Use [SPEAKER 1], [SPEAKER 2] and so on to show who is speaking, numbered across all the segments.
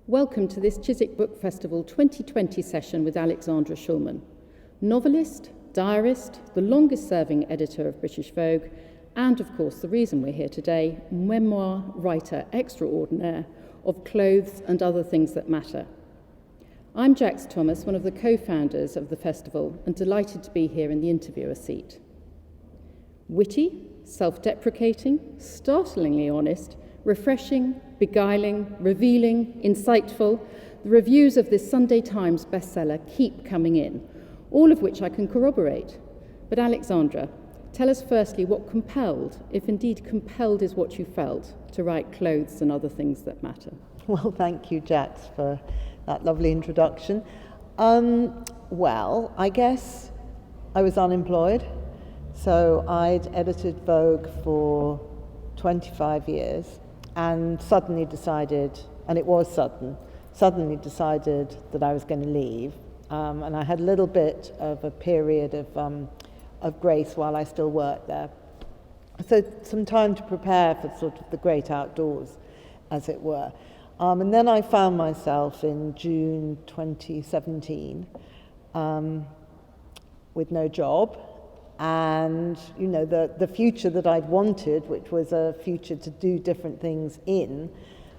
[SPEAKER 1] Welcome to this Chiswick Book Festival 2020 session with Alexandra Shulman, novelist, diarist, the longest-serving editor of British Vogue, and of course the reason we're here today, memoir writer extraordinaire of Clothes and Other Things That Matter. I'm Jax Thomas, one of the co-founders of the festival, and delighted to be here in the interviewer seat. Witty, self-deprecating, startlingly honest, refreshing, beguiling, revealing, insightful, the reviews of this Sunday Times bestseller keep coming in, all of which I can corroborate. But Alexandra, tell us firstly what compelled, if indeed compelled is what you felt, to write Clothes and Other Things That Matter.
[SPEAKER 2] Well, thank you, Jax, for that lovely introduction. Well, I guess I was unemployed, so I'd edited Vogue for 25 years. And suddenly decided, and it was suddenly decided that I was going to leave. And I had a little bit of a period of grace while I still worked there. So some time to prepare for sort of the great outdoors, as it were. And then I found myself in June 2017 with no job. And, you know, the future that I'd wanted, which was a future to do different things in,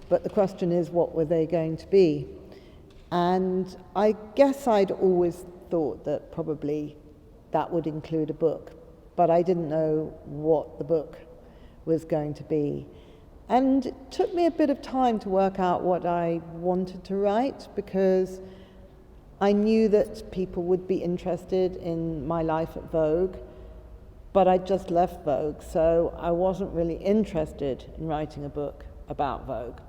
[SPEAKER 2] but the question is, what were they going to be? And I guess I'd always thought that probably that would include a book, but I didn't know what the book was going to be. And it took me a bit of time to work out what I wanted to write, because I knew that people would be interested in my life at Vogue, but I'd just left Vogue, so I wasn't really interested in writing a book about Vogue.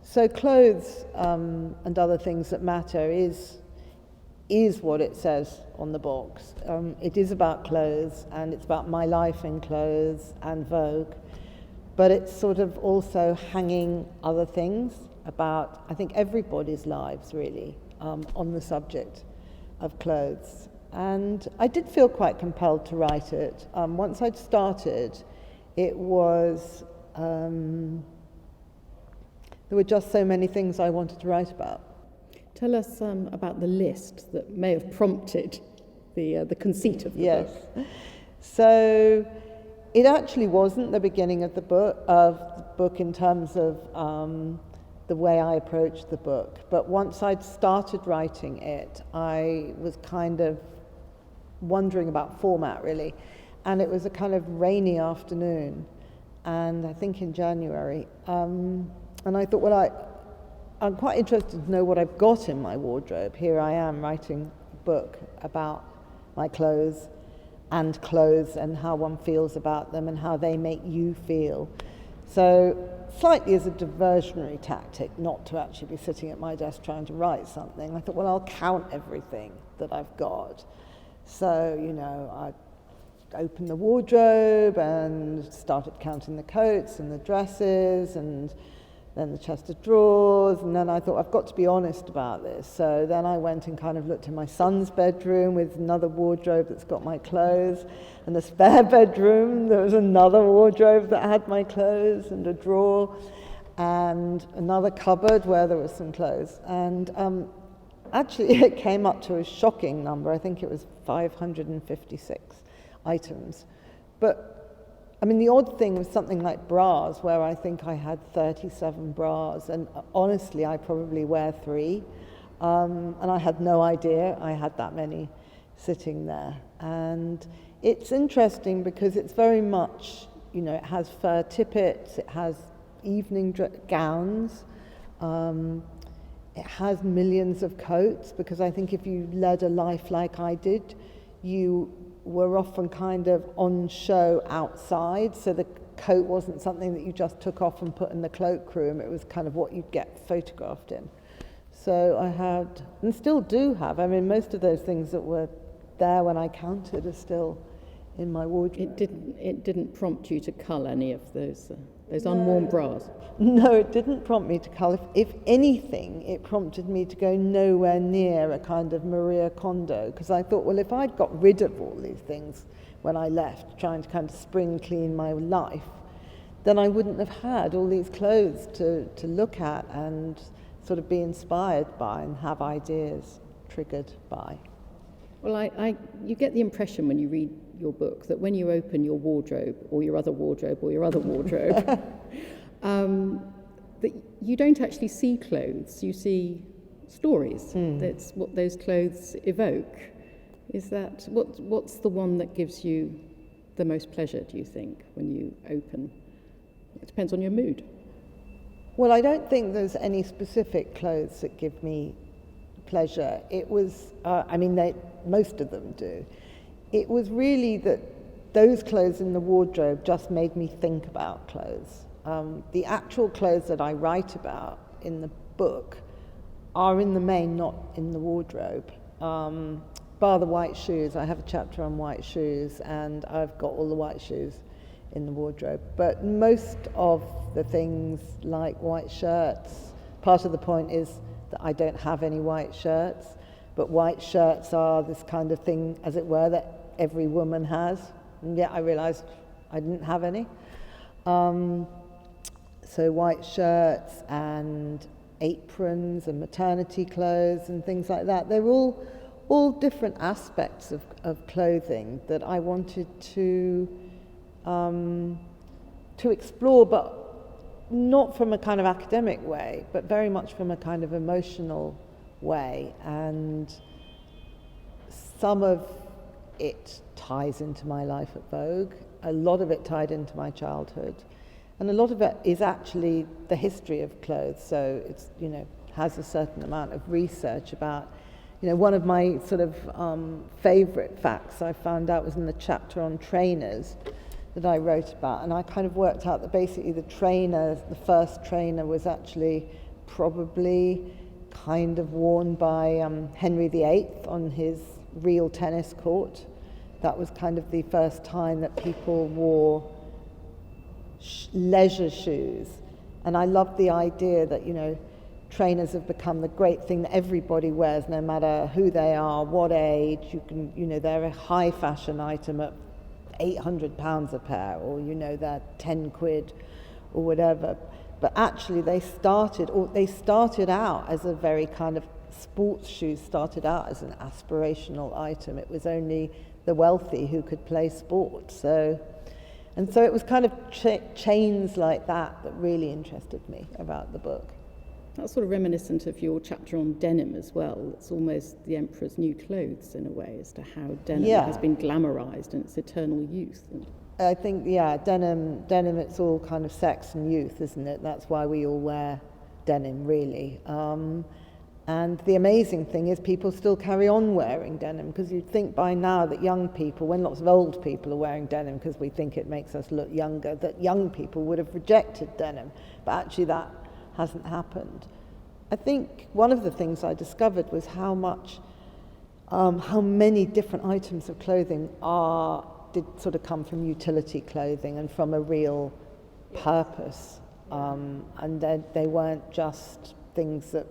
[SPEAKER 2] So Clothes and Other Things That Matter is what it says on the box. It is about clothes, and it's about my life in clothes and Vogue, but it's sort of also hanging other things about, I think, everybody's lives, really, on the subject of clothes. And I did feel quite compelled to write it. Once I'd started, it was, there were just so many things I wanted to write about.
[SPEAKER 1] Tell us about the list that may have prompted the conceit of the book.
[SPEAKER 2] Yes. So it actually wasn't the beginning of the book in terms of the way I approached the book. But once I'd started writing it, I was kind of wondering about format, really. And it was a kind of rainy afternoon, and I think in January. And I thought, well, I'm quite interested to know what I've got in my wardrobe. Here I am writing a book about my clothes and how one feels about them and how they make you feel. So slightly as a diversionary tactic, not to actually be sitting at my desk trying to write something, I thought, well, I'll count everything that I've got. So, you know, I opened the wardrobe and started counting the coats and the dresses and then the chest of drawers, and then I thought, I've got to be honest about this. So then I went and kind of looked in my son's bedroom with another wardrobe that's got my clothes, and the spare bedroom, there was another wardrobe that had my clothes and a drawer, and another cupboard where there was some clothes. And actually it came up to a shocking number. I think it was 556 items. But I mean, the odd thing was something like bras, where I think I had 37 bras, and honestly, I probably wear 3. And I had no idea I had that many sitting there. And it's interesting because it's very much, you know, it has fur tippets, it has evening gowns, it has millions of coats, because I think if you led a life like I did, you were often kind of on show outside, so the coat wasn't something that you just took off and put in the cloakroom, it was kind of what you'd get photographed in. So I had, and still do have, I mean, most of those things that were there when I counted are still in my wardrobe.
[SPEAKER 1] It didn't prompt you to cull any of those unworn bras?
[SPEAKER 2] No, it didn't prompt me to cull. If anything, it prompted me to go nowhere near a kind of Maria Kondo, because I thought, well, if I'd got rid of all these things when I left, trying to kind of spring clean my life, then I wouldn't have had all these clothes to look at and sort of be inspired by and have ideas triggered by.
[SPEAKER 1] Well, you get the impression when you read your book that when you open your wardrobe or your other wardrobe or your other wardrobe, that you don't actually see clothes, you see stories. That's what those clothes evoke. Is that, what's the one that gives you the most pleasure, do you think, when you open? It depends on your mood.
[SPEAKER 2] Well, I don't think there's any specific clothes that give me pleasure. It was, most of them do. It was really that those clothes in the wardrobe just made me think about clothes. The actual clothes that I write about in the book are in the main not in the wardrobe. Bar the white shoes. I have a chapter on white shoes, and I've got all the white shoes in the wardrobe. But most of the things, like white shirts, part of the point is that I don't have any white shirts, but white shirts are this kind of thing, as it were, that every woman has, and yet I realized I didn't have any. So white shirts and aprons and maternity clothes and things like that, they're all different aspects of clothing that I wanted to explore, but not from a kind of academic way, but very much from a kind of emotional way. And some of it ties into my life at Vogue, a lot of it tied into my childhood, and a lot of it is actually the history of clothes. So it's, has a certain amount of research about, one of my sort of favorite facts I found out was in the chapter on trainers that I wrote about, and I kind of worked out that basically the first trainer was actually probably kind of worn by Henry VIII on his real tennis court. That was kind of the first time that people wore leisure shoes. And I love the idea that, trainers have become the great thing that everybody wears, no matter who they are, what age. You can, they're a high fashion item at £800 a pair, or they're 10 quid or whatever. But actually they started out as a very kind of, sports shoes started out as an aspirational item. It was only the wealthy who could play sport. So it was kind of chains like that really interested me about the book.
[SPEAKER 1] That's sort of reminiscent of your chapter on denim as well. It's almost the emperor's new clothes in a way, as to how denim has been glamorized and its eternal youth.
[SPEAKER 2] I think, denim, it's all kind of sex and youth, isn't it? That's why we all wear denim, really. And the amazing thing is people still carry on wearing denim, because you'd think by now that young people, when lots of old people are wearing denim because we think it makes us look younger, that young people would have rejected denim. But actually that hasn't happened. I think one of the things I discovered was how many different items of clothing did sort of come from utility clothing and from a real purpose. And they weren't just things that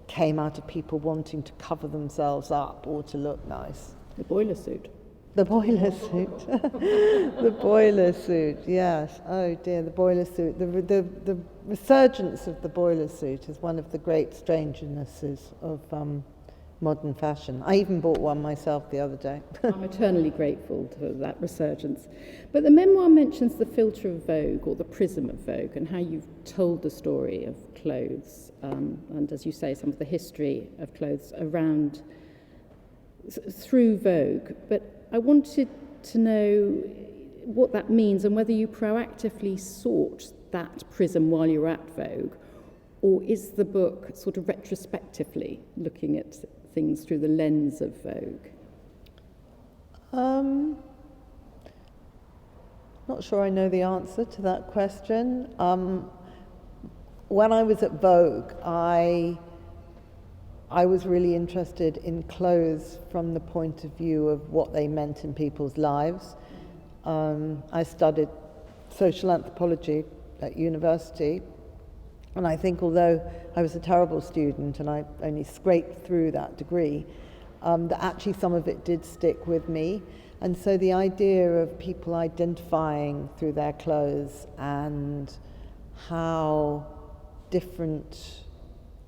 [SPEAKER 2] came out of people wanting to cover themselves up or to look nice.
[SPEAKER 1] The boiler suit.
[SPEAKER 2] The boiler suit. The boiler suit, yes. Oh dear, the boiler suit. The resurgence of the boiler suit is one of the great strangenesses of modern fashion. I even bought one myself the other day.
[SPEAKER 1] I'm eternally grateful to that resurgence. But the memoir mentions the filter of Vogue, or the prism of Vogue, and how you've told the story of clothes, and as you say, some of the history of clothes around through Vogue. But I wanted to know what that means and whether you proactively sought that prism while you were at Vogue, or is the book sort of retrospectively looking at things through the lens of Vogue?
[SPEAKER 2] Not sure I know the answer to that question. When I was at Vogue, I was really interested in clothes from the point of view of what they meant in people's lives. I studied social anthropology at university, and I think although I was a terrible student and I only scraped through that degree, that actually some of it did stick with me. And so the idea of people identifying through their clothes and how different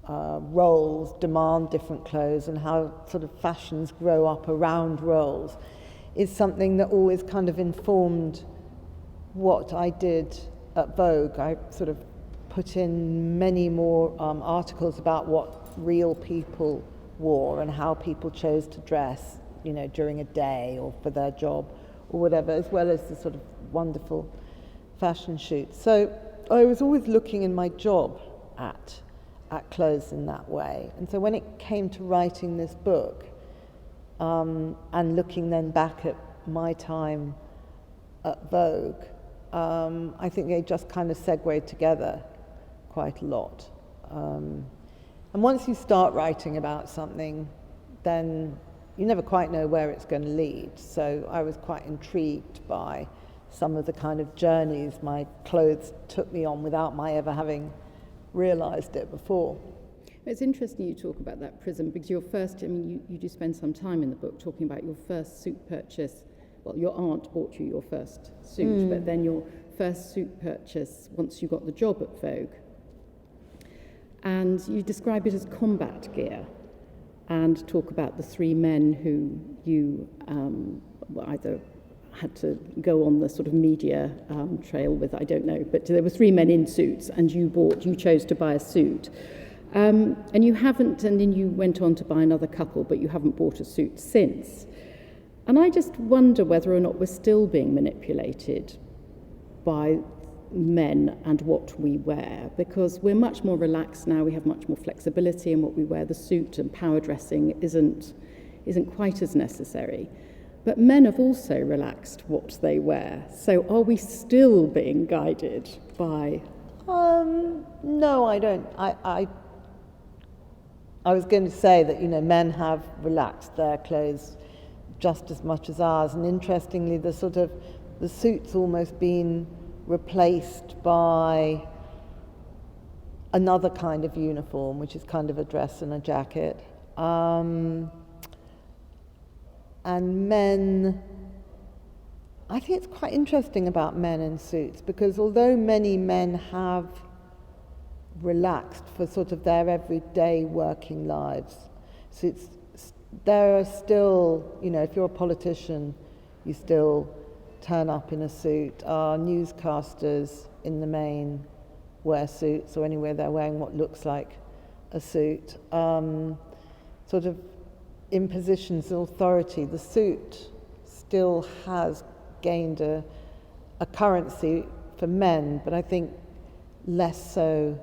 [SPEAKER 2] roles demand different clothes and how sort of fashions grow up around roles is something that always kind of informed what I did at Vogue. I sort of put in many more articles about what real people wore and how people chose to dress, you know, during a day or for their job or whatever, as well as the sort of wonderful fashion shoots. So I was always looking in my job at clothes in that way. And so when it came to writing this book, and looking then back at my time at Vogue, I think they just kind of segued together quite a lot. And once you start writing about something, then you never quite know where it's going to lead. So I was quite intrigued by some of the kind of journeys my clothes took me on without my ever having realised it before.
[SPEAKER 1] It's interesting you talk about that prism, because your first, I mean, you do spend some time in the book talking about your first suit purchase. Well, your aunt bought you your first suit, but then your first suit purchase once you got the job at Vogue. And you describe it as combat gear and talk about the three men who you either had to go on the sort of media trail with, I don't know, but there were three men in suits and you chose to buy a suit. And you haven't, and then you went on to buy another couple, but you haven't bought a suit since. And I just wonder whether or not we're still being manipulated by men and what we wear, because we're much more relaxed now, we have much more flexibility in what we wear. The suit and power dressing isn't quite as necessary. But men have also relaxed what they wear. So are we still being guided by...
[SPEAKER 2] No, I don't. I was going to say that, you know, men have relaxed their clothes just as much as ours. And interestingly, the suit's almost been replaced by another kind of uniform, which is kind of a dress and a jacket. And men, I think it's quite interesting about men in suits, because although many men have relaxed for sort of their everyday working lives, there are still, you know, if you're a politician, you still turn up in a suit. Our newscasters in the main wear suits, or anywhere they're wearing what looks like a suit. Sort of in positions of authority, the suit still has gained a currency for men, but I think less so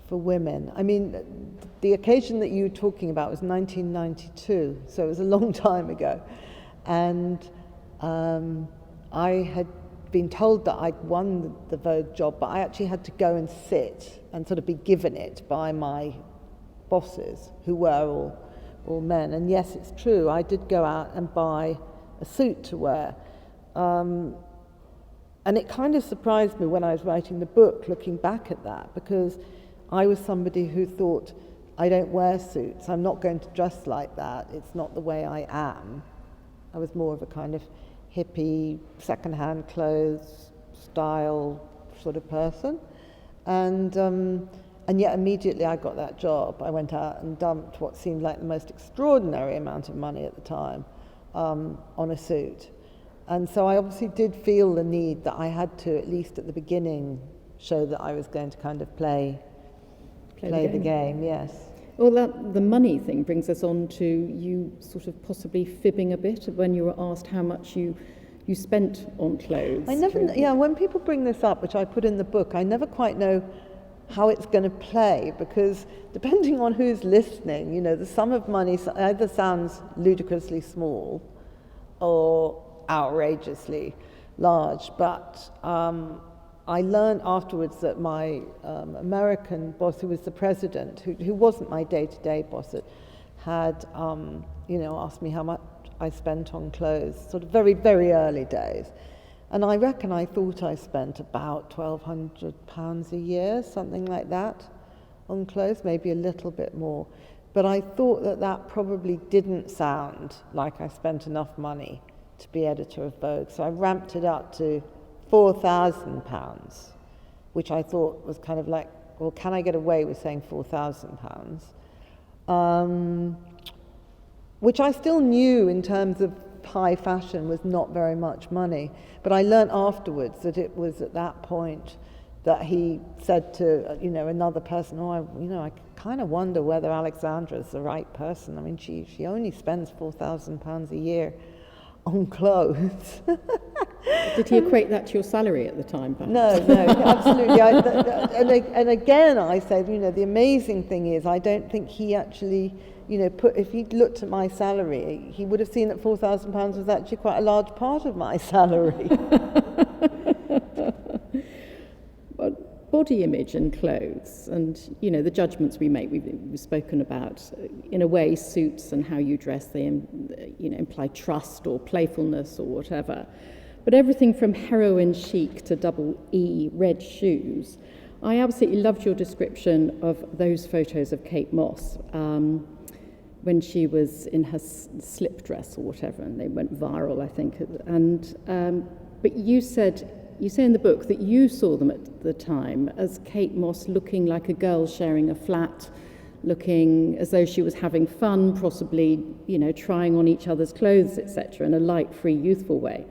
[SPEAKER 2] for women. I mean, the occasion that you were talking about was 1992, so it was a long time ago. And I had been told that I'd won the Vogue job, but I actually had to go and sit and sort of be given it by my bosses, who were all men. And yes, it's true, I did go out and buy a suit to wear. And it kind of surprised me when I was writing the book, looking back at that, because I was somebody who thought, I don't wear suits, I'm not going to dress like that, it's not the way I am. I was more of a kind of hippie, second-hand clothes style sort of person. And yet immediately I got that job. I went out and dumped what seemed like the most extraordinary amount of money at the time on a suit. And so I obviously did feel the need that I had to, at least at the beginning, show that I was going to kind of play the game, yes.
[SPEAKER 1] Well, the money thing brings us on to you sort of possibly fibbing a bit when you were asked how much you spent on clothes.
[SPEAKER 2] When people bring this up, which I put in the book, I never quite know how it's going to play, because depending on who's listening, you know, the sum of money either sounds ludicrously small or outrageously large. But I learned afterwards that my American boss, who was the president, who wasn't my day-to-day boss, had asked me how much I spent on clothes, sort of very, very early days. And I reckon I thought I spent about £1,200 a year, something like that, on clothes, maybe a little bit more. But I thought that probably didn't sound like I spent enough money to be editor of Vogue. So I ramped it up to £4,000, which I thought was kind of like, well, can I get away with saying £4,000? Which I still knew in terms of high fashion was not very much money. But I learnt afterwards that it was at that point that he said to, another person, I kind of wonder whether Alexandra's the right person. I mean, she only spends £4,000 a year on clothes.
[SPEAKER 1] Did he equate that to your salary at the time, perhaps?
[SPEAKER 2] No, absolutely. And again, I said, the amazing thing is I don't think he actually, if he'd looked at my salary, he would have seen that £4,000 was actually quite a large part of my salary.
[SPEAKER 1] Body image and clothes and, the judgments we make, we've spoken about. In a way, suits and how you dress, they imply trust or playfulness or whatever. But everything from heroin chic to double E red shoes. I absolutely loved your description of those photos of Kate Moss when she was in her slip dress or whatever, and they went viral, I think. And but you say in the book that you saw them at the time as Kate Moss looking like a girl sharing a flat, looking as though she was having fun, possibly, trying on each other's clothes, etc., in a light, free, youthful way.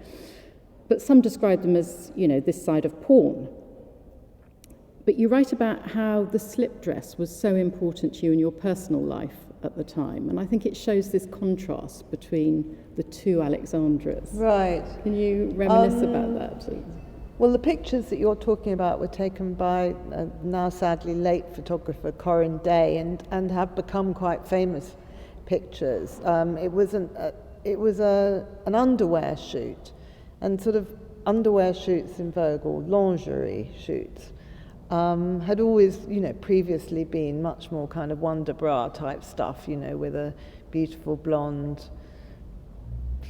[SPEAKER 1] But some describe them as, this side of porn. But you write about how the slip dress was so important to you in your personal life at the time, and I think it shows this contrast between the two Alexandras.
[SPEAKER 2] Right.
[SPEAKER 1] Can you reminisce about that, please?
[SPEAKER 2] Well, the pictures that you're talking about were taken by now sadly late photographer Corinne Day and have become quite famous pictures. It was an underwear shoot, and sort of underwear shoots in Vogue, or lingerie shoots, had always, previously been much more kind of Wonder Bra type stuff, with a beautiful blonde,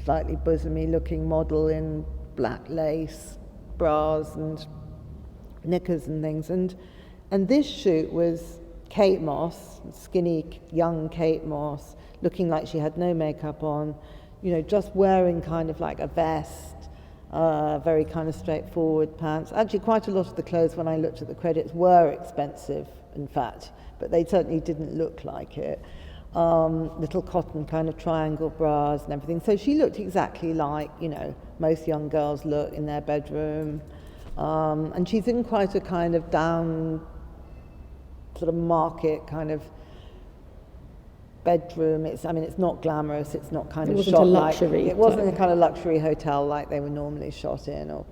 [SPEAKER 2] slightly bosomy looking model in black lace, bras and knickers and things, and this shoot was Kate Moss, skinny young Kate Moss, looking like she had no makeup on, just wearing kind of like a vest, very kind of straightforward pants. Actually, quite a lot of the clothes, when I looked at the credits, were expensive, in fact, but they certainly didn't look like it. Little cotton kind of triangle bras and everything. So she looked exactly like, most young girls look in their bedroom. And she's in quite a kind of down, sort of market kind of bedroom. It's not glamorous. It's not kind of shot like... It wasn't a kind of luxury hotel like they were normally shot in or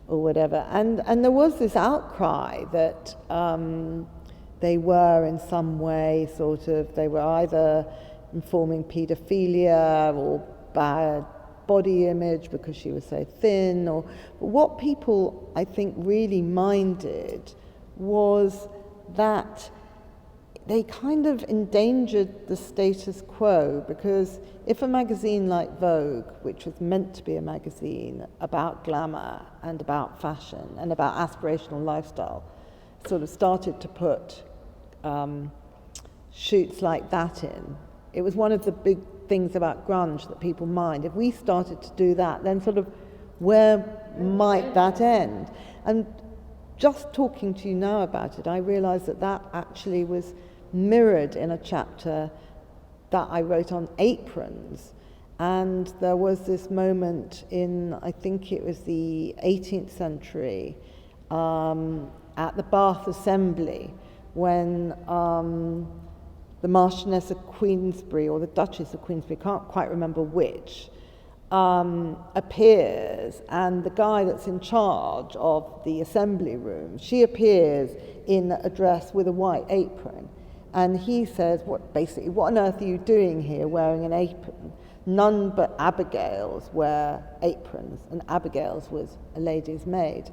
[SPEAKER 2] whatever. And there was this outcry that... they were in some way they were either informing paedophilia or bad body image because she was so thin, but what people, I think, really minded was that they kind of endangered the status quo, because if a magazine like Vogue, which was meant to be a magazine about glamour and about fashion and about aspirational lifestyle, sort of started to put shoots like that in. It was one of the big things about grunge that people mind. If we started to do that, then sort of where might that end? And just talking to you now about it, I realised that actually was mirrored in a chapter that I wrote on aprons. And there was this moment in, I think it was the 18th century, at the Bath Assembly, when the Marchioness of Queensberry or the Duchess of Queensberry, can't quite remember which, appears, and the guy that's in charge of the assembly room, she appears in a dress with a white apron, and he says, what on earth are you doing here wearing an apron? None but Abigails wear aprons, and Abigail's was a lady's maid.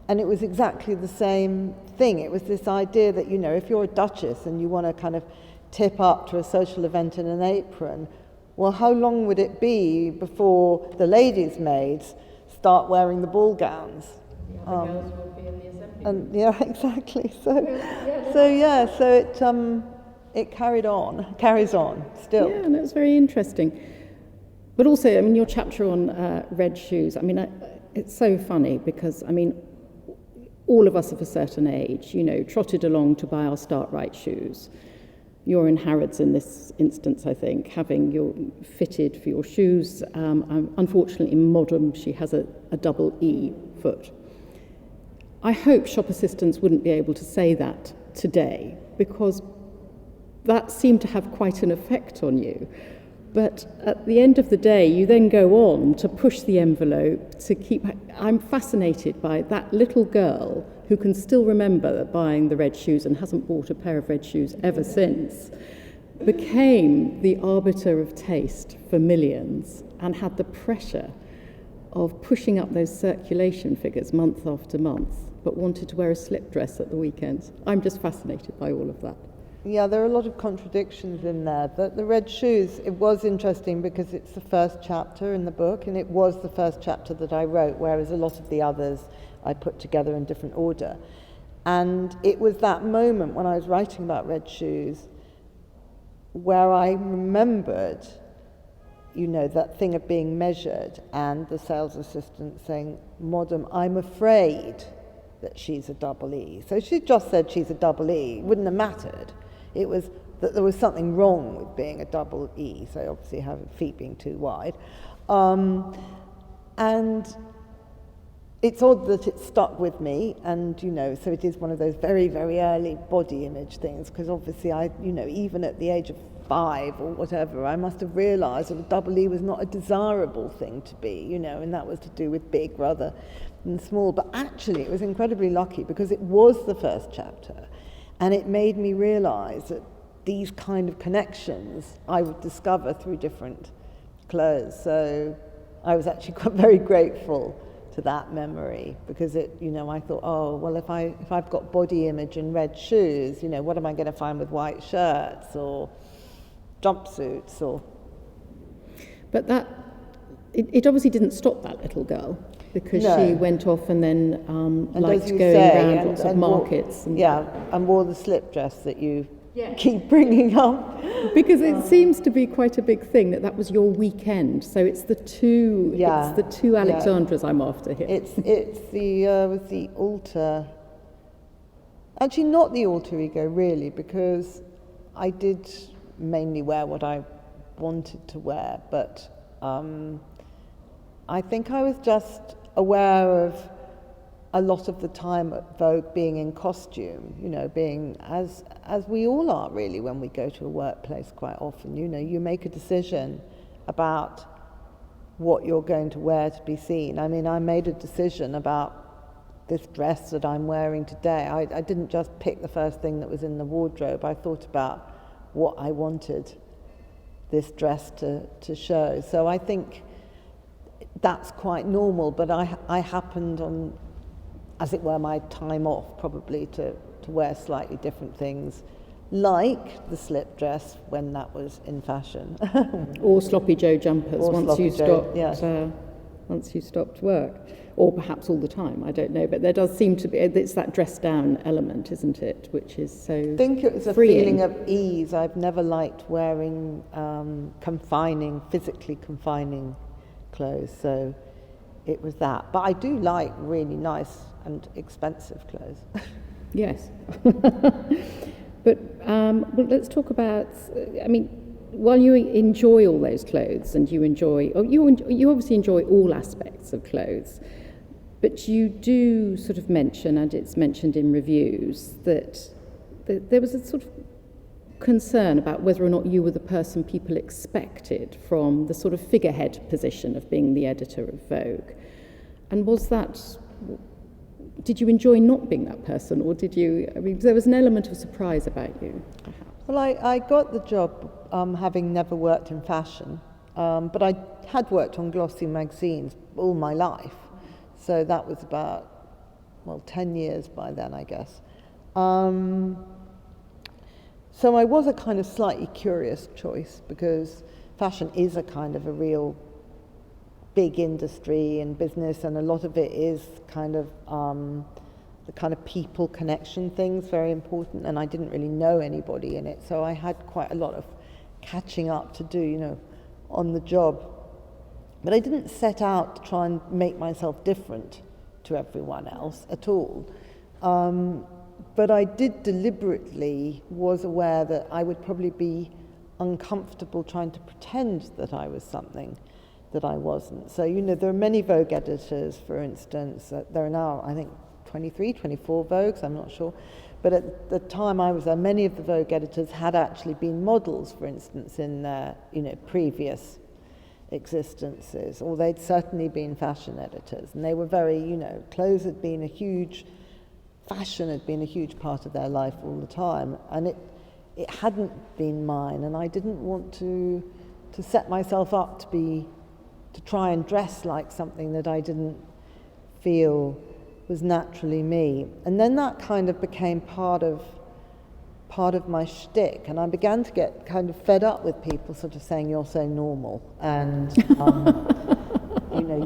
[SPEAKER 2] And it was exactly the same thing. It was this idea that, if you're a duchess and you want to kind of tip up to a social event in an apron, well, how long would it be before the ladies' maids start wearing the ball gowns?
[SPEAKER 1] The other girls will be in the assembly.
[SPEAKER 2] And yeah, exactly. So it carries on still.
[SPEAKER 1] Yeah, and that's very interesting. But also, I mean, your chapter on red shoes, I mean, it's so funny because, I mean, all of us of a certain age, you know, trotted along to buy our Start Right shoes. You're in Harrods in this instance, I think, having your fitted for your shoes. Unfortunately, in Modern, she has a double E foot. I hope shop assistants wouldn't be able to say that today, because that seemed to have quite an effect on you. But at the end of the day, you then go on to push the envelope, to keep... I'm fascinated by that little girl who can still remember buying the red shoes and hasn't bought a pair of red shoes ever since, became the arbiter of taste for millions and had the pressure of pushing up those circulation figures month after month, but wanted to wear a slip dress at the weekends. I'm just fascinated by all of that.
[SPEAKER 2] Yeah, there are a lot of contradictions in there. The red shoes, it was interesting because it's the first chapter in the book, and it was the first chapter that I wrote, whereas a lot of the others I put together in different order. And it was that moment when I was writing about red shoes where I remembered, you know, that thing of being measured and the sales assistant saying, "Madam, I'm afraid that she's a double E." So she just said she's a double E. It wouldn't have mattered. It was that there was something wrong with being a double E, so obviously having feet being too wide. And it's odd that it stuck with me, and, you know, so it is one of those very, very early body image things, because obviously I, you know, even at the age of 5 or whatever, I must have realised that a double E was not a desirable thing to be, you know, and that was to do with big rather than small. But actually it was incredibly lucky because it was the first chapter. And it made me realise that these kind of connections I would discover through different clothes. So I was actually quite very grateful to that memory, because it, you know, I thought, oh, well, if I've got body image and red shoes, you know, what am I going to find with white shirts or jumpsuits or...
[SPEAKER 1] But that, it obviously didn't stop that little girl, because
[SPEAKER 2] No.
[SPEAKER 1] she went off and then
[SPEAKER 2] And
[SPEAKER 1] liked
[SPEAKER 2] as you
[SPEAKER 1] going
[SPEAKER 2] say,
[SPEAKER 1] around lots of markets.
[SPEAKER 2] And wore the slip dress that you keep bringing up.
[SPEAKER 1] Because it seems to be quite a big thing that was your weekend. So it's the two Alexandras I'm after here.
[SPEAKER 2] It's the alter. Actually, not the alter ego really, because I did mainly wear what I wanted to wear, but I think I was just aware of a lot of the time at Vogue being in costume, you know, being as we all are really when we go to a workplace quite often. You know, you make a decision about what you're going to wear to be seen. I mean, I made a decision about this dress that I'm wearing today. I didn't just pick the first thing that was in the wardrobe. I thought about what I wanted this dress to show. So I think that's quite normal, but I happened on, as it were, my time off probably to wear slightly different things, like the slip dress when that was in fashion.
[SPEAKER 1] Or sloppy Joe jumpers once you stopped work. Or perhaps all the time, I don't know. But there does seem to be, it's that dress down element, isn't it, which is so
[SPEAKER 2] I think it was a
[SPEAKER 1] freeing.
[SPEAKER 2] feeling of ease. I've never liked wearing physically confining clothes, so it was that. But I do like really nice and expensive clothes.
[SPEAKER 1] Yes. But let's talk about, I mean, while you enjoy all those clothes and you obviously enjoy all aspects of clothes, but you do sort of mention, and it's mentioned in reviews, that there was a sort of concern about whether or not you were the person people expected from the sort of figurehead position of being the editor of Vogue. And did you enjoy not being that person, or did you, I mean, there was an element of surprise about you, perhaps?
[SPEAKER 2] Well, I got the job having never worked in fashion, but I had worked on glossy magazines all my life. So that was about, 10 years by then, I guess. So I was a kind of slightly curious choice, because fashion is a kind of a real big industry and business, and a lot of it is kind of the kind of people connection things, very important, and I didn't really know anybody in it, so I had quite a lot of catching up to do, you know, on the job But I didn't set out to try and make myself different to everyone else at all. But I did deliberately was aware that I would probably be uncomfortable trying to pretend that I was something that I wasn't. So, there are many Vogue editors, for instance. There are now, I think, 23, 24 Vogues, I'm not sure. But at the time I was there, many of the Vogue editors had actually been models, for instance, in their, previous existences, or they'd certainly been fashion editors. And they were very, clothes had been fashion had been a huge part of their life all the time. And it hadn't been mine, and I didn't want to set myself up to try and dress like something that I didn't feel was naturally me. And then that kind of became part of my shtick, and I began to get kind of fed up with people sort of saying, "You're so normal," and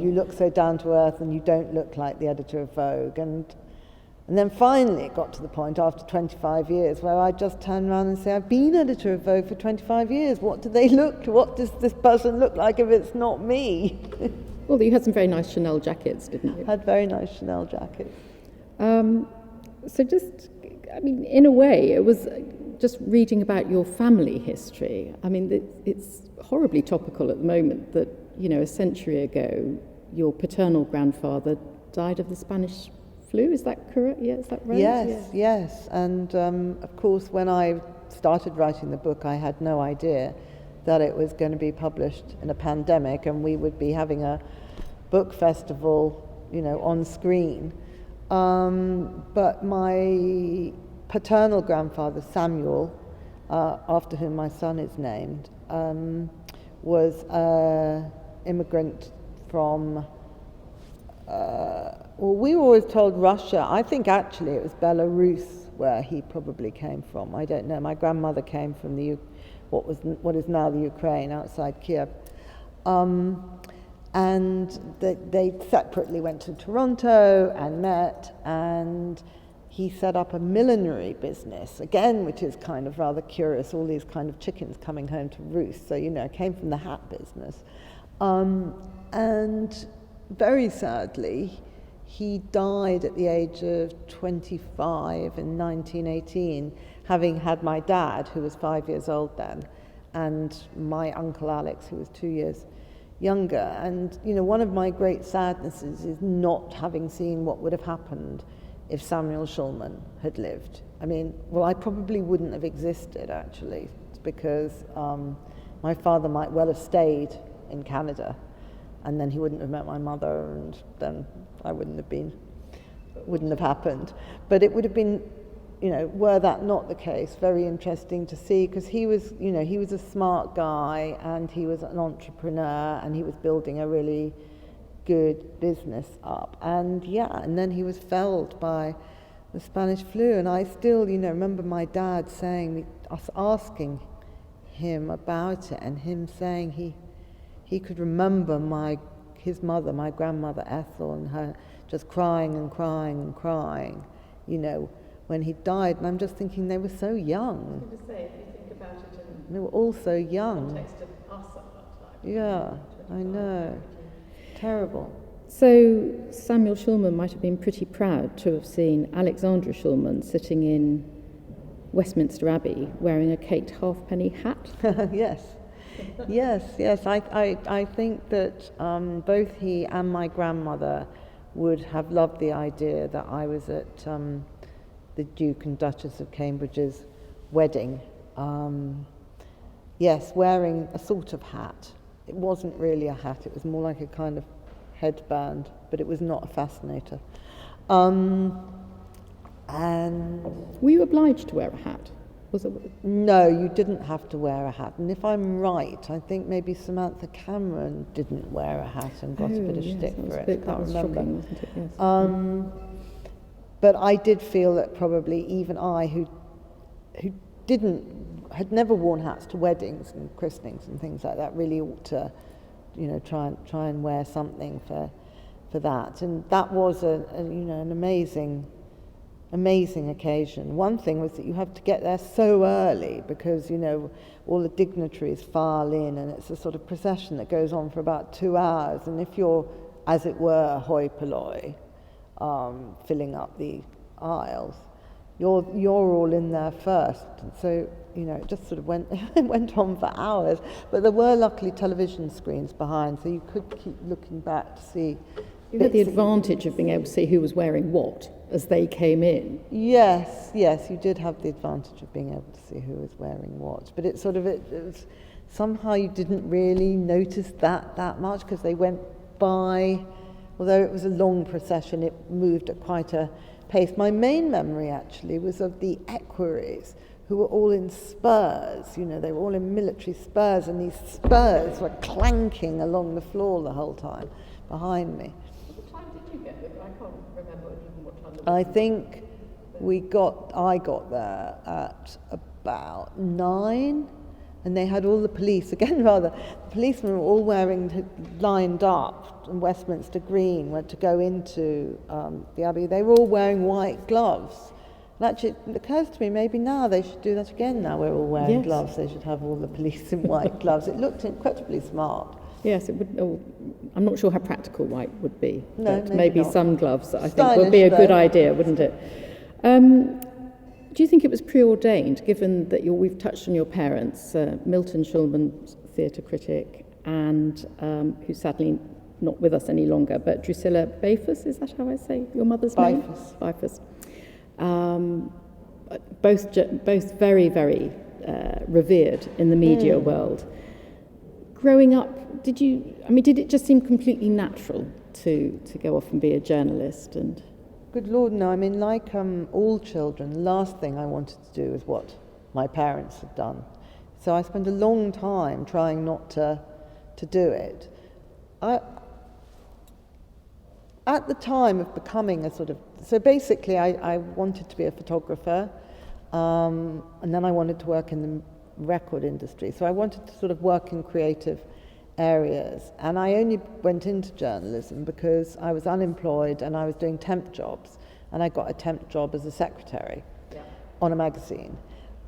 [SPEAKER 2] you look so down to earth, and you don't look like the editor of Vogue. And then finally it got to the point after 25 years where I just turn around and say, I've been editor of Vogue for 25 years. What does this person look like if it's not me?
[SPEAKER 1] Well, you had some very nice Chanel jackets, didn't you?
[SPEAKER 2] Had very nice Chanel jackets.
[SPEAKER 1] So in a way, it was just reading about your family history. I mean, it's horribly topical at the moment that, a century ago, your paternal grandfather died of the Spanish flu. Is that correct? Yeah, is that right?
[SPEAKER 2] Yes. And of course, when I started writing the book, I had no idea that it was going to be published in a pandemic and we would be having a book festival, on screen. But my paternal grandfather, Samuel, after whom my son is named, was an immigrant from we were always told Russia. I think actually it was Belarus where he probably came from. I don't know. My grandmother came from what is now the Ukraine, outside Kiev. And they separately went to Toronto and met, and he set up a millinery business, again, which is kind of rather curious, all these kind of chickens coming home to roost. So, came from the hat business. And very sadly, he died at the age of 25 in 1918, having had my dad, who was 5 years old then, and my uncle Alex, who was 2 years younger. And, one of my great sadnesses is not having seen what would have happened if Samuel Shulman had lived. I probably wouldn't have existed, actually, because my father might well have stayed in Canada, and then he wouldn't have met my mother, and then I wouldn't have happened. But it would have been, were that not the case, very interesting to see, because he was a smart guy, and he was an entrepreneur, and he was building a really good business up. And then he was felled by the Spanish flu, and I still, remember my dad us asking him about it, and him saying he could remember his mother, my grandmother Ethel, and her just crying and crying and crying, when he died. And I'm just thinking they were so young.
[SPEAKER 1] I was going to say, if you think about it in
[SPEAKER 2] they were all so young.
[SPEAKER 1] the context of us at that time.
[SPEAKER 2] Yeah, I know. Terrible.
[SPEAKER 1] So Samuel Shulman might have been pretty proud to have seen Alexandra Shulman sitting in Westminster Abbey wearing a Kate Halfpenny hat. Yes. I think that both he and my grandmother would have loved the idea that I was at the Duke and Duchess of Cambridge's wedding. Wearing a sort of hat. It wasn't really a hat, it was more like a kind of headband, but it was not a fascinator. And were you obliged to wear a hat?
[SPEAKER 2] No, you didn't have to wear a hat. And if I'm right, I think maybe Samantha Cameron didn't wear a hat and got a bit of shtick for it. I can't remember.
[SPEAKER 1] Shocking, wasn't it? Yes.
[SPEAKER 2] But I did feel that probably even I, who had never worn hats to weddings and christenings and things like that, really ought to, try and wear something for that. And that was an amazing amazing occasion. One thing was that you have to get there so early because, you know, all the dignitaries file in, and it's a sort of procession that goes on for about 2 hours. And if you're, as it were, hoi polloi, filling up the aisles, you're all in there first. And so, you know, it just sort of went it went on for hours. But there were luckily television screens behind, so you could keep looking back to see.
[SPEAKER 1] You had the advantage of being able to see who was wearing what as they came in.
[SPEAKER 2] Yes, you did have the advantage of being able to see who was wearing what. But it sort of, it was, somehow you didn't really notice that much because they went by, although it was a long procession, it moved at quite a pace. My main memory actually was of the equerries who were all in spurs, you know, they were all in military spurs, and these spurs were clanking along the floor the whole time behind me.
[SPEAKER 1] What time did you get there? I can't remember even what time.
[SPEAKER 2] I think I got there at about 9, and they had all the police, again rather, the policemen were all lined up in Westminster Green, went to go into the Abbey. They were all wearing white gloves. And actually, it occurs to me, maybe now they should do that again. Now we're all wearing gloves, they should have all the police in white gloves. It looked incredibly smart.
[SPEAKER 1] Yes, it would. Oh, I'm not sure how practical white would be,
[SPEAKER 2] no,
[SPEAKER 1] but maybe
[SPEAKER 2] not.
[SPEAKER 1] some gloves I think
[SPEAKER 2] Stylish,
[SPEAKER 1] would be a good
[SPEAKER 2] though.
[SPEAKER 1] idea, wouldn't it? Do you think it was preordained, given that we've touched on your parents, Milton Shulman, theatre critic, and who's sadly not with us any longer, but Drusilla Bafus, is that how I say your mother's name? Bafus. Both very, very revered in the media world. Growing up, did it just seem completely natural to go off and be a journalist? And
[SPEAKER 2] Good Lord, no. I mean, like all children, the last thing I wanted to do is what my parents had done. So I spent a long time trying not to do it. At the time of becoming so basically I wanted to be a photographer, and then I wanted to work in the record industry. So I wanted to sort of work in creative areas, and I only went into journalism because I was unemployed and I was doing temp jobs, and I got a temp job as a secretary on a magazine.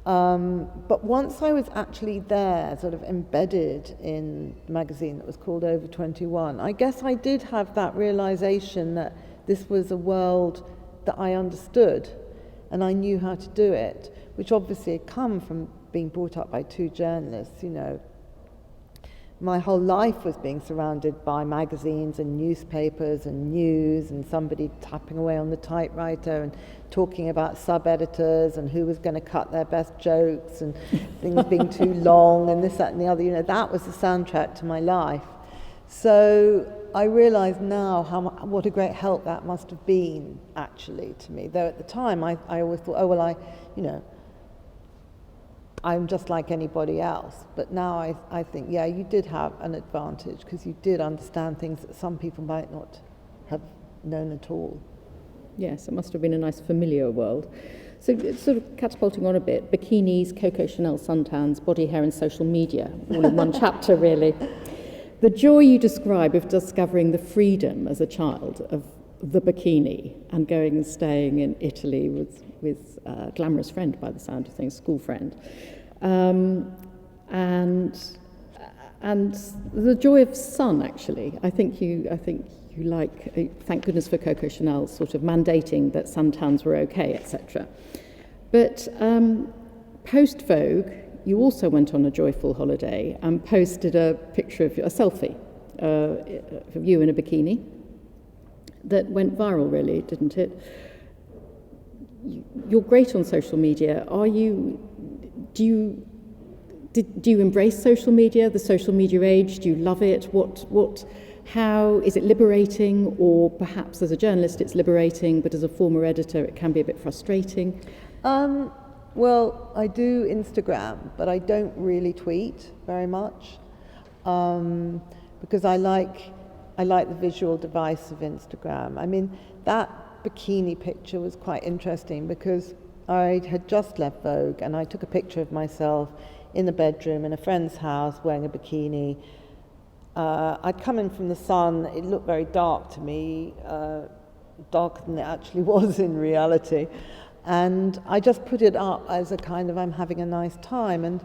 [SPEAKER 2] But once I was actually there, sort of embedded in the magazine that was called Over 21, I guess I did have that realization that this was a world that I understood and I knew how to do it, which obviously had come from being brought up by two journalists. You know, my whole life was being surrounded by magazines and newspapers and news, and somebody tapping away on the typewriter and talking about sub-editors and who was going to cut their best jokes and things being too long and this, that and the other. You know, that was the soundtrack to my life. So I realise now what a great help that must have been, actually, to me. Though at the time I always thought, oh, well, I'm just like anybody else. But now I think, yeah, you did have an advantage because you did understand things that some people might not have known at all.
[SPEAKER 1] Yes, it must have been a nice familiar world. So it's sort of catapulting on a bit, bikinis, Coco Chanel suntans, body hair and social media, all in one chapter really. The joy you describe of discovering the freedom as a child of the bikini and going and staying in Italy with a glamorous friend, by the sound of things, school friend, and the joy of sun. Actually, I think you like. Thank goodness for Coco Chanel sort of mandating that suntans were okay, etc. But post Vogue, you also went on a joyful holiday and posted a picture of a selfie of you in a bikini. That went viral, really, didn't it? You're great on social media. Do you embrace social media, the social media age? Do you love it? How is it liberating? Or perhaps as a journalist it's liberating, but as a former editor it can be a bit frustrating?
[SPEAKER 2] Well, I do Instagram, but I don't really tweet very much, because I like the visual device of Instagram. I mean, that bikini picture was quite interesting because I had just left Vogue and I took a picture of myself in the bedroom in a friend's house wearing a bikini. I'd come in from the sun, it looked very dark to me, darker than it actually was in reality. And I just put it up as a kind of, I'm having a nice time. And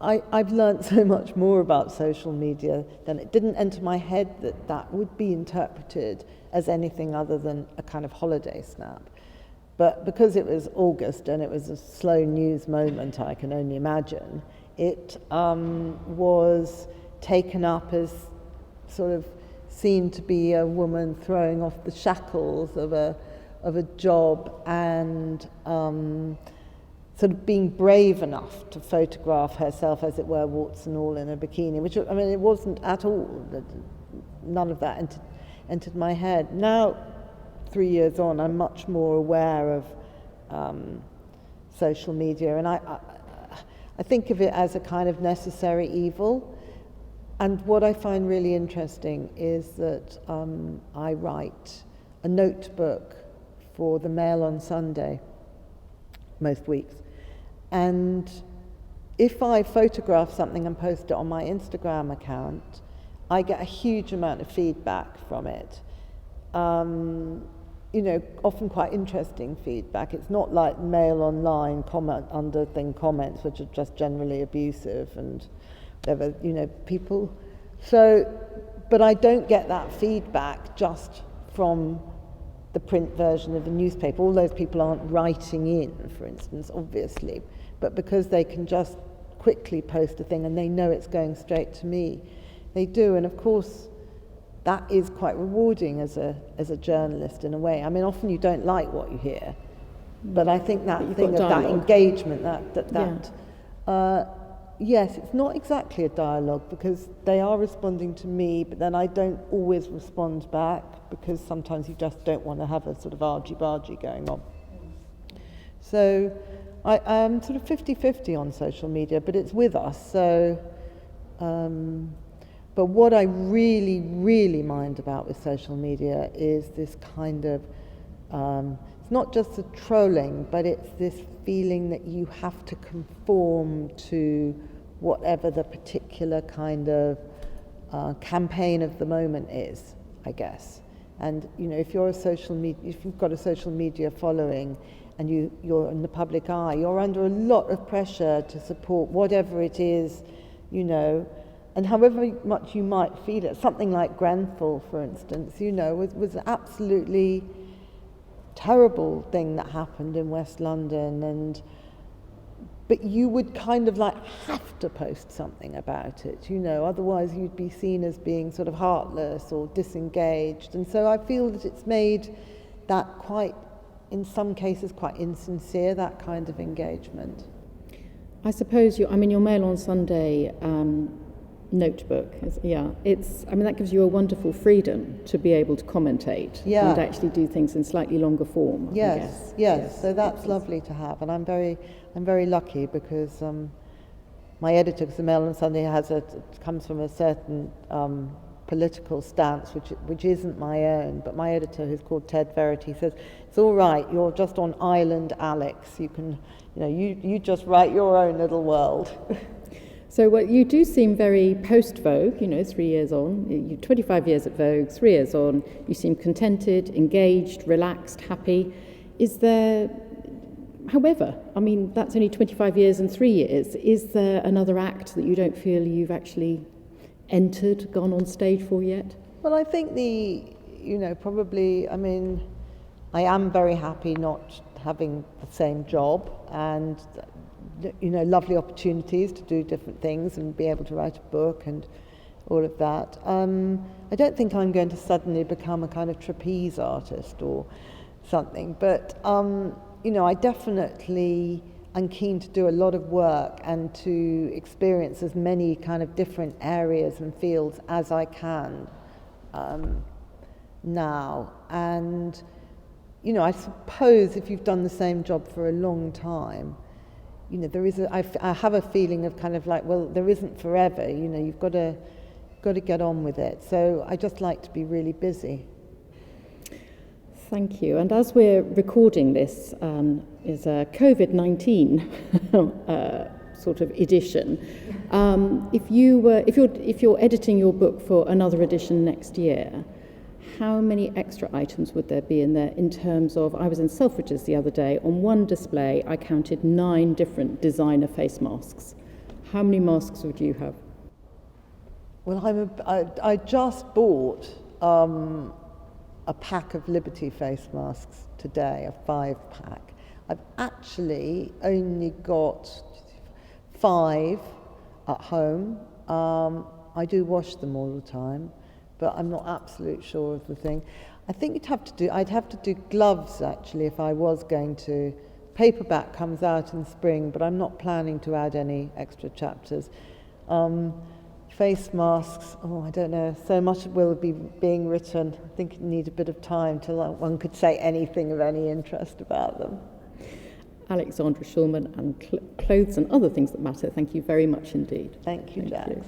[SPEAKER 2] I've learned so much more about social media than it didn't enter my head that that would be interpreted as anything other than a kind of holiday snap. But because it was August and it was a slow news moment, I can only imagine, it was taken up as sort of seen to be a woman throwing off the shackles of a job and sort of being brave enough to photograph herself, as it were, warts and all, in a bikini, which, I mean, it wasn't at all, none of that entered my head. Now, 3 years on, I'm much more aware of social media, and I think of it as a kind of necessary evil. And what I find really interesting is that I write a notebook for the Mail on Sunday, most weeks. And if I photograph something and post it on my Instagram account, I get a huge amount of feedback from it. You know, often quite interesting feedback. It's not like Mail Online comments, which are just generally abusive and whatever, you know, people. So, but I don't get that feedback just from the print version of the newspaper. All those people aren't writing in, for instance, obviously, but because they can just quickly post a thing and they know it's going straight to me, they do. And of course, that is quite rewarding as a journalist in a way. I mean, often you don't like what you hear, but I think that thing of that engagement, yes, it's not exactly a dialogue because they are responding to me, but then I don't always respond back because sometimes you just don't want to have a sort of argy-bargy going on. So I'm sort of 50-50 on social media, but it's with us. So, but what I really, really mind about with social media is this kind of, it's not just the trolling, but it's this feeling that you have to conform to whatever the particular kind of campaign of the moment is, I guess. And you know, if you've got a social media following, and you're in the public eye, you're under a lot of pressure to support whatever it is, you know, and however much you might feel it. Something like Grenfell, for instance, you know, was an absolutely terrible thing that happened in West London, but you would kind of like have to post something about it, you know, otherwise you'd be seen as being sort of heartless or disengaged. And so I feel that it's made that quite, in some cases, quite insincere, that kind of engagement.
[SPEAKER 1] I suppose your Mail on Sunday notebook, that gives you a wonderful freedom to be able to commentate and actually do things in slightly longer form.
[SPEAKER 2] Yes. So that's lovely to have, and I'm very lucky because my editor, because the Mail on Sunday comes from a certain political stance which isn't my own, but my editor, who's called Ted Verity, says it's all right, you're just on island Alex, you can, you know, you just write your own little world.
[SPEAKER 1] So you do seem very post-Vogue, you know, 3 years on, you're 25 years at Vogue, 3 years on, you seem contented, engaged, relaxed, happy. Is there, however, I mean, that's only 25 years and 3 years, is there another act that you don't feel you've actually entered, gone on stage for yet?
[SPEAKER 2] Well, I think probably, I mean, I am very happy not having the same job and, you know, lovely opportunities to do different things and be able to write a book and all of that. I don't think I'm going to suddenly become a kind of trapeze artist or something, but, you know, I definitely am keen to do a lot of work and to experience as many kind of different areas and fields as I can now. And, you know, I suppose if you've done the same job for a long time, you know, I have a feeling of kind of like, well, there isn't forever, you know, you've got to get on with it. So I just like to be really busy.
[SPEAKER 1] Thank you. And as we're recording this, is a COVID-19 sort of edition. If you're editing your book for another edition next year, how many extra items would there be in there in terms of, I was in Selfridges the other day, on one display I counted 9 different designer face masks. How many masks would you have?
[SPEAKER 2] Well, I just bought a pack of Liberty face masks today, a 5-pack. I've actually only got 5 at home. I do wash them all the time, but I'm not absolutely sure of the thing. I think I'd have to do gloves actually if I was going to. Paperback comes out in spring, but I'm not planning to add any extra chapters. Face masks, I don't know, so much will be being written. I think it needs a bit of time till one could say anything of any interest about them.
[SPEAKER 1] Alexandra Shulman and Clothes and Other Things That Matter, thank you very much indeed.
[SPEAKER 2] Thank you, Jax.
[SPEAKER 1] You.